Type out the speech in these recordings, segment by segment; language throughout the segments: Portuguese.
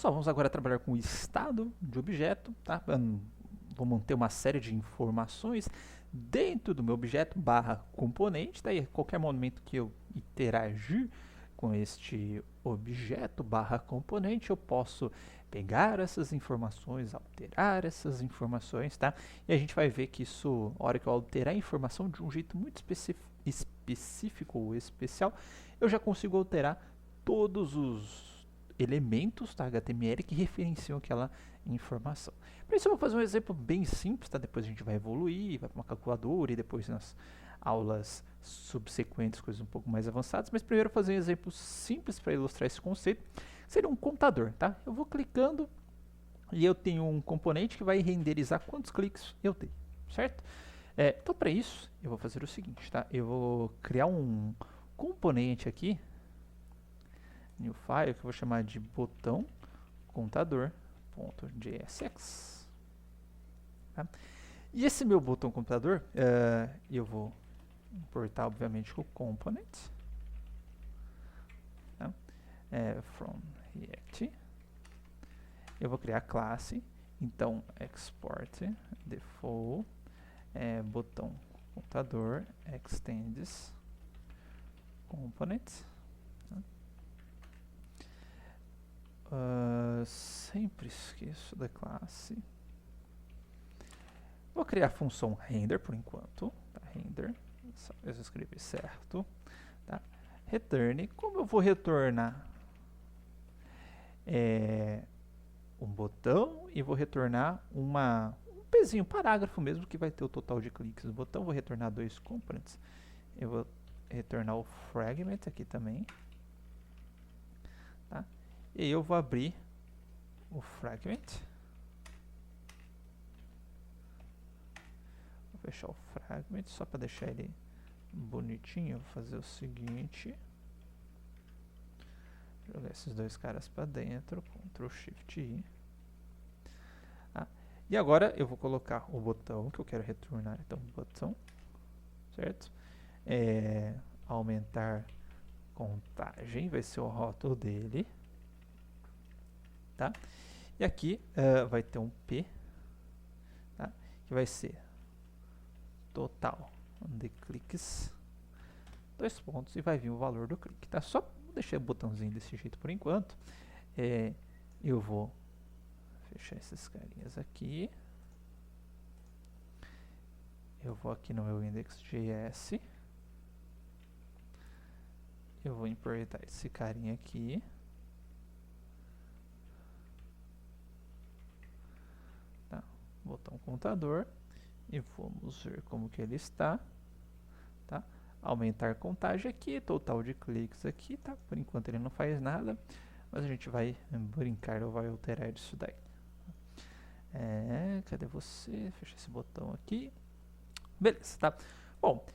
Pessoal, vamos agora trabalhar com o estado de objeto, tá? Vou manter uma série de informações dentro do meu objeto barra componente, daí a qualquer momento que eu interagir com este objeto barra componente, eu posso pegar essas informações, alterar essas informações, tá? E a gente vai ver que isso, a hora que eu alterar a informação de um jeito muito específico ou especial, eu já consigo alterar todos os elementos, tá, HTML que referenciam aquela informação. Para isso eu vou fazer um exemplo bem simples, tá? Depois a gente vai evoluir, vai para uma calculadora e depois nas aulas subsequentes coisas um pouco mais avançadas, mas primeiro eu vou fazer um exemplo simples para ilustrar esse conceito. Seria um contador, tá? Eu vou clicando e eu tenho um componente que vai renderizar quantos cliques eu dei, certo? Então para isso eu vou fazer o seguinte, tá? Eu vou criar um componente aqui, new file, que eu vou chamar de botão contador.jsx, tá? E esse meu botão computador, eu vou importar obviamente o component, tá? From React. Eu vou criar a classe, então export default botão contador extends component. Sempre esqueço da classe. Vou criar a função render por enquanto, tá? Render, só eu escrever certo, tá? Return, como eu vou retornar um botão e vou retornar um pezinho, parágrafo mesmo, que vai ter o total de cliques do botão. Vou retornar dois components. Eu vou retornar o fragment aqui também, tá? E aí eu vou abrir o fragment. Vou fechar o fragment só para deixar ele bonitinho. Vou fazer o seguinte: jogar esses dois caras para dentro, Ctrl Shift I. E agora eu vou colocar o botão que eu quero retornar, então botão, certo? Aumentar contagem, vai ser o rótulo dele, tá? E aqui vai ter um P, tá? Que vai ser total de cliques, dois pontos, e vai vir o valor do clique, tá? Só deixar o botãozinho desse jeito por enquanto. Eu vou fechar esses carinhas aqui. Eu vou aqui no meu index.js. Eu vou importar esse carinha aqui. Tá? Botão contador. E vamos ver como que ele está. Tá? Aumentar contagem aqui, total de cliques aqui, tá? Por enquanto ele não faz nada, mas a gente vai brincar ou vai alterar isso daí. Cadê você? Fecha esse botão aqui. Beleza, tá? Bom,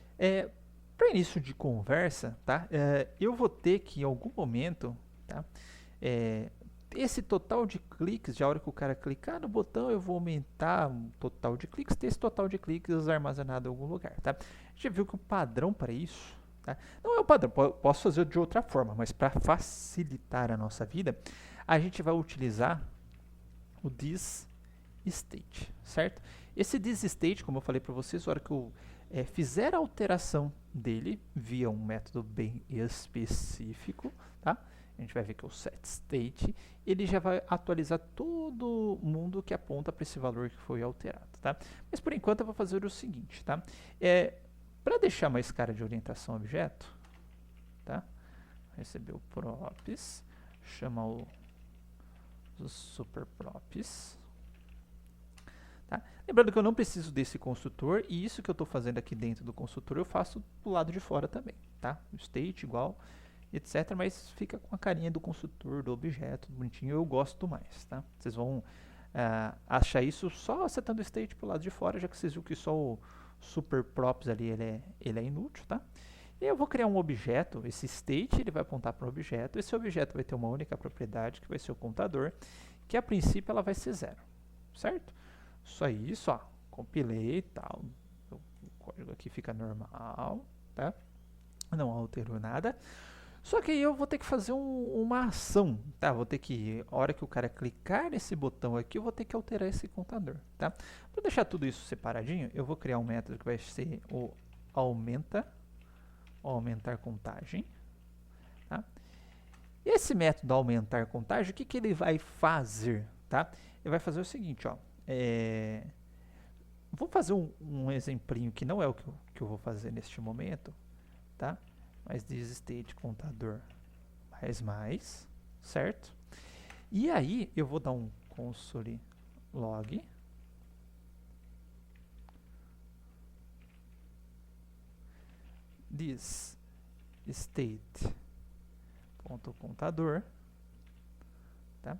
para início de conversa, tá? Eu vou ter que em algum momento, tá? Esse total de cliques, a hora que o cara clicar no botão, eu vou aumentar o total de cliques, ter esse total de cliques armazenado em algum lugar, tá? A gente viu que o padrão para isso, tá? Não é o padrão, posso fazer de outra forma, mas para facilitar a nossa vida, a gente vai utilizar o thisState, certo? Esse thisState, como eu falei para vocês, a hora que eu fizer a alteração dele via um método bem específico, tá? A gente vai ver que o setState, ele já vai atualizar todo mundo que aponta para esse valor que foi alterado, tá? Mas por enquanto eu vou fazer o seguinte, tá? Para deixar mais cara de orientação a objeto, tá? Receber o props, chamar os superprops, tá? Lembrando que eu não preciso desse construtor, e isso que eu estou fazendo aqui dentro do construtor eu faço do lado de fora também, tá? O state igual, etc, mas fica com a carinha do construtor, do objeto, bonitinho, eu gosto mais, tá? Vocês vão achar isso só setando o state pro lado de fora, já que vocês viram que só o superprops ali ele é inútil, tá? E eu vou criar um objeto, esse state ele vai apontar para um objeto, esse objeto vai ter uma única propriedade, que vai ser o contador, que a princípio ela vai ser 0, certo? Só isso, ó, compilei e tal, o código aqui fica normal, tá? Não alterou nada. Só que aí eu vou ter que fazer uma ação, tá? Vou ter que, a hora que o cara clicar nesse botão aqui, eu vou ter que alterar esse contador, tá? Para deixar tudo isso separadinho, eu vou criar um método que vai ser o aumentar contagem, tá? E esse método aumentar contagem, o que ele vai fazer, tá? Ele vai fazer o seguinte, ó. Vou fazer um exemplinho que não é o que eu vou fazer neste momento, tá? Mas diz state contador mais, certo? E aí eu vou dar um console log this state ponto contador, tá?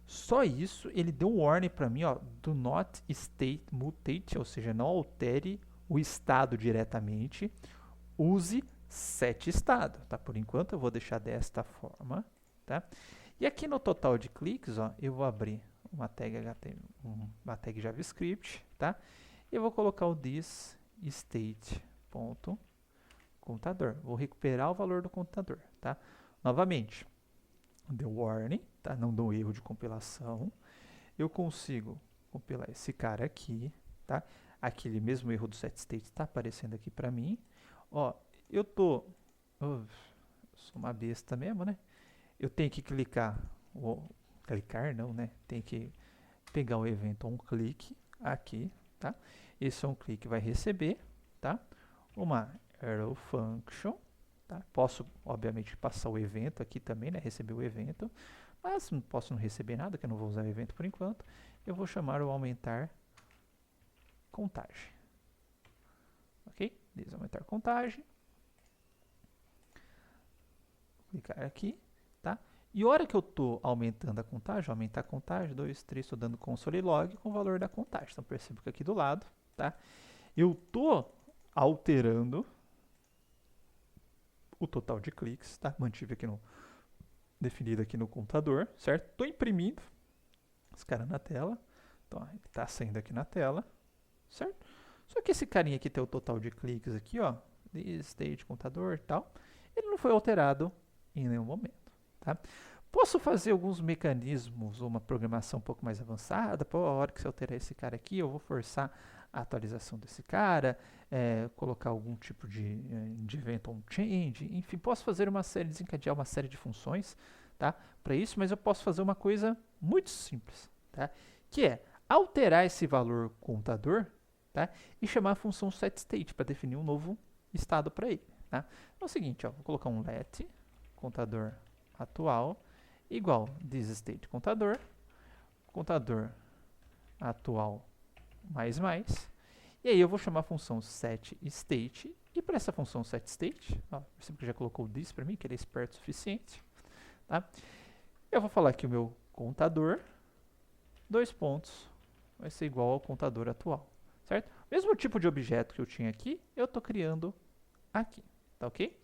Só isso, ele deu um warning para mim, ó, do not state mutate, ou seja, não altere o estado diretamente, use set estado, tá? Por enquanto eu vou deixar desta forma, tá? E aqui no total de cliques, ó, eu vou abrir uma tag HTML, uma tag JavaScript, tá? E eu vou colocar o this state ponto contador. Vou recuperar o valor do contador, tá? Novamente, deu warning, tá? Não deu erro de compilação. Eu consigo compilar esse cara aqui, tá? Aquele mesmo erro do set state está aparecendo aqui para mim. Ó, eu sou uma besta mesmo, né? Eu tenho que clicar não, né? Tem que pegar o evento onClick aqui, tá? Esse onClick vai receber, tá? Uma arrow function, tá? Posso, obviamente, passar o evento aqui também, né? Receber o evento, mas não posso não receber nada, que eu não vou usar o evento por enquanto. Eu vou chamar o aumentar contagem. Ok? Diz aumentar contagem. Clicar aqui, tá? E a hora que eu estou aumentando a contagem, aumentar a contagem, 2, 3, estou dando console log com o valor da contagem. Então, percebo que aqui do lado, tá? Eu estou alterando o total de cliques, tá? Mantive aqui definido aqui no computador, certo? Estou imprimindo esse cara na tela. Então, ele está saindo aqui na tela, certo? Só que esse carinha aqui tem o total de cliques aqui, ó, state, computador e tal. Ele não foi alterado em nenhum momento, tá? Posso fazer alguns mecanismos ou uma programação um pouco mais avançada. Pô, a hora que você alterar esse cara aqui, eu vou forçar a atualização desse cara, colocar algum tipo de event on change, enfim, posso fazer desencadear uma série de funções, tá? Para isso, mas eu posso fazer uma coisa muito simples, tá? Que é alterar esse valor contador, tá? E chamar a função setState para definir um novo estado para ele, tá? Então é o seguinte, ó, vou colocar um let contador atual igual thisState contador atual mais. E aí eu vou chamar a função setState. E para essa função setState, percebe que já colocou o this para mim, que ele é esperto o suficiente. Tá? Eu vou falar que o meu contador, 2 pontos, vai ser igual ao contador atual. Certo? Mesmo tipo de objeto que eu tinha aqui, eu estou criando aqui. Tá ok?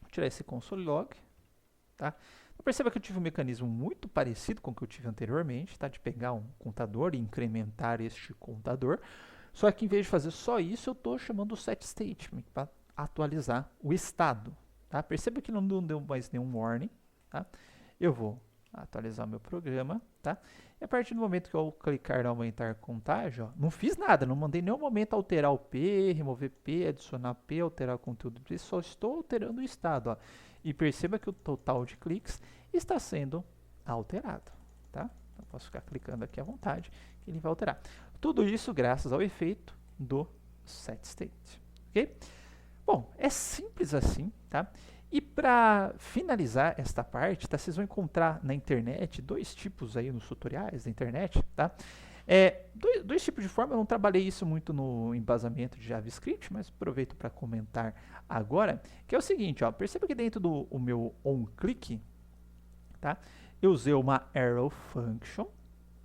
Vou tirar esse console log. Tá? Então, perceba que eu tive um mecanismo muito parecido com o que eu tive anteriormente, tá? De pegar um contador e incrementar este contador. Só que em vez de fazer só isso, eu estou chamando o setState para atualizar o estado. Tá? Perceba que não deu mais nenhum warning. Tá? Eu vou atualizar o meu programa. Tá? E a partir do momento que eu clicar em aumentar contagem, ó, não fiz nada, não mandei em nenhum momento alterar o P, remover P, adicionar P, alterar o conteúdo P, só estou alterando o estado. Ó. E perceba que o total de cliques está sendo alterado. Tá? Eu posso ficar clicando aqui à vontade, que ele vai alterar. Tudo isso graças ao efeito do setState. Ok? Bom, é simples assim, tá? E para finalizar esta parte, tá? Vocês vão encontrar na internet 2 tipos aí nos tutoriais da internet, tá? Dois tipos de forma, eu não trabalhei isso muito no embasamento de JavaScript, mas aproveito para comentar agora, que é o seguinte, ó, perceba que dentro do meu onClick, tá? Eu usei uma arrow function,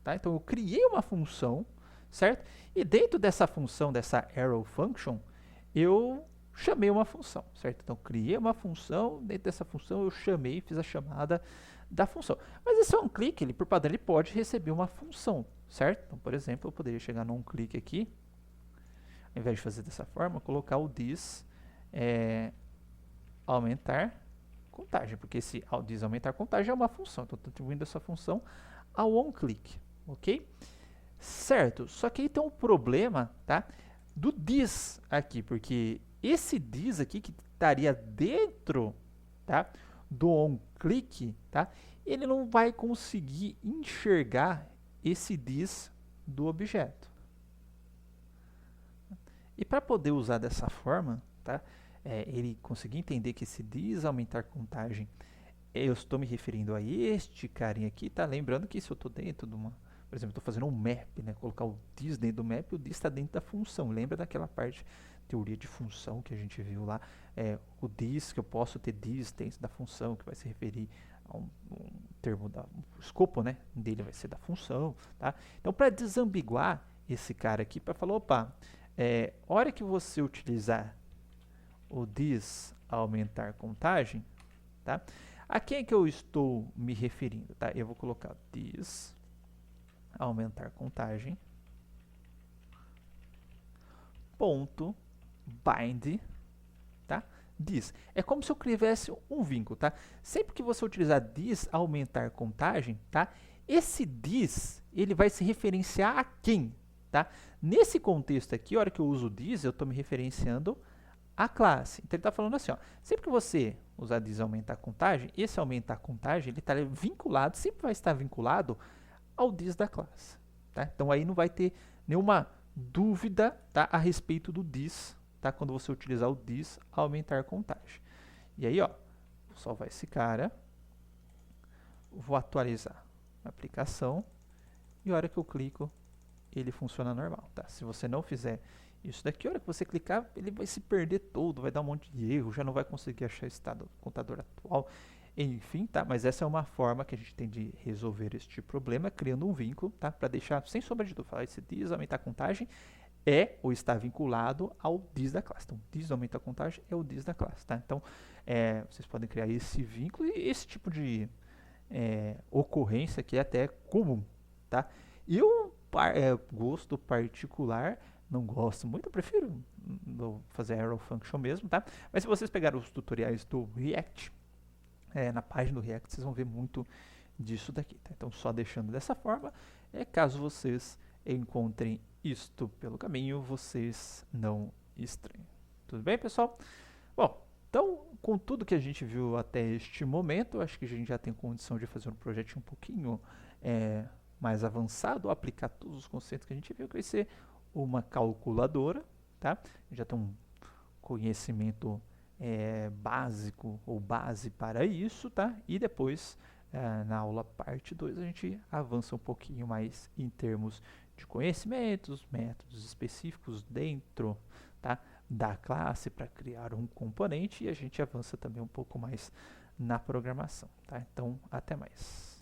tá? Então eu criei uma função, certo? E dentro dessa função, dessa arrow function, eu chamei uma função, certo? Então, criei uma função, dentro dessa função eu chamei, fiz a chamada da função. Mas esse onClick, ele, por padrão, ele pode receber uma função, certo? Então, por exemplo, eu poderia chegar no onClick aqui, ao invés de fazer dessa forma, colocar o this aumentar contagem, porque esse diz aumentar contagem é uma função, então estou atribuindo essa função ao onClick, ok? Certo, só que aí tem um problema, tá? Do this aqui, porque esse this aqui que estaria dentro, tá? Do onClick, tá? Ele não vai conseguir enxergar esse this do objeto. E para poder usar dessa forma, tá? Ele conseguir entender que esse this aumentar contagem, eu estou me referindo a este carinha aqui, tá? Lembrando que se eu estou dentro de uma, por exemplo, estou fazendo um map, né? Colocar o this dentro do map, o this está dentro da função. Lembra daquela parte, teoria de função que a gente viu lá? O this, que eu posso ter this dentro da função, que vai se referir a um termo, o escopo, né? Dele vai ser da função, tá? Então, para desambiguar esse cara aqui, para falar, opa, hora que você utilizar o this aumentar contagem, tá? A quem é que eu estou me referindo, tá? Eu vou colocar this aumentar contagem ponto bind, tá? This. É como se eu escrevesse um vínculo, tá? Sempre que você utilizar this aumentar contagem, tá? Esse this, ele vai se referenciar a quem, tá? Nesse contexto aqui, a hora que eu uso this, eu estou me referenciando a classe. Então ele está falando assim, ó, sempre que você usar this aumentar contagem, esse aumentar contagem, ele está vinculado, sempre vai estar vinculado ao this da classe, tá? Então aí não vai ter nenhuma dúvida, tá, a respeito do this, tá? Quando você utilizar o this aumentar contagem. E aí, ó, vou salvar esse cara, vou atualizar a aplicação e a hora que eu clico, ele funciona normal, tá? Se você não fizer isso daqui, a hora que você clicar, ele vai se perder todo, vai dar um monte de erro, já não vai conseguir achar o estado do contador atual, enfim, tá? Mas essa é uma forma que a gente tem de resolver este problema, criando um vínculo, tá? Para deixar, sem sombra de dúvida, falar esse this aumentar a contagem ou está vinculado ao this da classe. Então, this aumentar a contagem é o this da classe, tá? Então, vocês podem criar esse vínculo e esse tipo de ocorrência que é até comum, tá? Eu, gosto particular, não gosto muito, eu prefiro fazer arrow function mesmo, tá? Mas se vocês pegarem os tutoriais do React, na página do React, vocês vão ver muito disso daqui, tá? Então, só deixando dessa forma, caso vocês encontrem isto pelo caminho, vocês não estranhem. Tudo bem, pessoal? Bom, então, com tudo que a gente viu até este momento, acho que a gente já tem condição de fazer um projeto um pouquinho mais avançado, aplicar todos os conceitos que a gente viu, que vai ser uma calculadora, tá? Já tem um conhecimento básico ou base para isso, tá? E depois, na aula parte 2, a gente avança um pouquinho mais em termos de conhecimentos, métodos específicos dentro, tá, da classe para criar um componente, e a gente avança também um pouco mais na programação, tá? Então, até mais.